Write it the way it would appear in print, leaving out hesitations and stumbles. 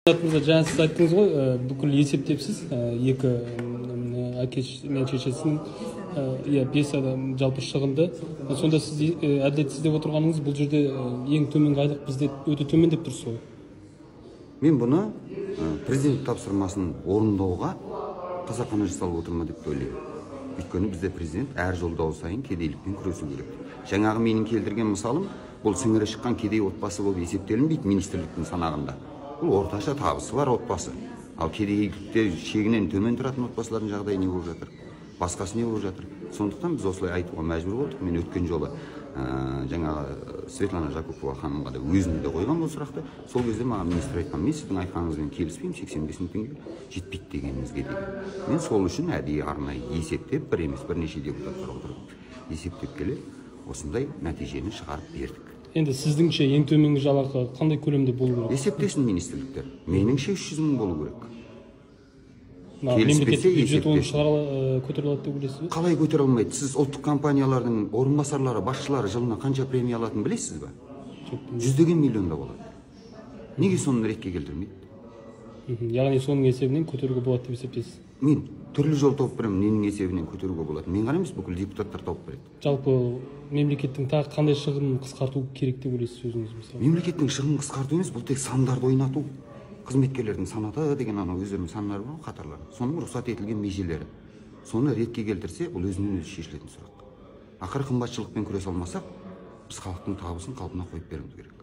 Жаңа сіз айттыңыз ғой, бүкіл есептепсіз, екі әке мен шешесін, 5 адам жалпы шығынды. Сонда сіз әділетсіз деп отырғаныңыз, бұл жерде ең төменгі айлық бізде өте төмен деп тұрсыз ғой. Мен бұны президент тапсырмасын орындауға қасақана жасалып отырма деп ойлаймын. Өйткені бізде президент әр жолдау сайын кедейлікпен күресу керек. Жаңағы менің келтірген мысалым, бұл сіңірі шыққан кедей отбасы болып есептелінбейді министрліктің санағында. Бұл орташа табысы бар отбасы. Ал кедейлікте шегінен төмен тұратын отбасылардың жағдайы не болып жатыр? Басқасы не болып жатыр? Сондықтан біз осылай айтуға мәжбүр болдық. Мен өткен жолы жаңағы Светлана Жакупова ханымға да өзіне де қойған бұл сұрақты. Сол кезде маған министр айтқан, мен сіздің айтқаныңызбен келіспеймін, 85 мың теңге жетпейді дегеніңізге деген. Мен сол үшін әдейі арнайы есептеп, бір емес бірнеше депутаттар отырып есептеп келе осындай нәтижені шығарып бердік. Енді сіздіңше ең төменгі жалақы қандай көлемде болу керек? Есептесін министрліктер. Меніңше 300 мың болу керек. Мемлекеттік бюджет оны көтере алады деп ойлайсыз ба? Қалай көтере алмайды? Сіз ұлттық компаниялардың орынбасарлары, басшылары жылына қанша премия алатынын білесіз ба? Жүздеген миллионда болады. Неге соны ретке келтірмейді? Яғни соның есебінен көтеруге болады деп есептейсіз? Мен түрлі жол тауып беремін, ненің есебінен көтеруге болады. Мен ғана емес, бүкіл депутаттар тауып береді. Жалпы мемлекеттің тағы қандай шығынын қысқарту керек деп ойлайсыз өзіңіз мысалы? Мемлекеттің шығынын қысқарту емес, бұл тек сандарды ойнату. Қызметкерлердің санаты деген анау өздерінің саналары бар, қатарлары. Соның рұқсат етілген межелері. Соны ретке келтірсе, бұл өзінен өзі шешілетін сұрақ. Ақыры қымбатшылықпен күресе алмасақ, біз халықтың табысын қалпына қойып беруіміз керек.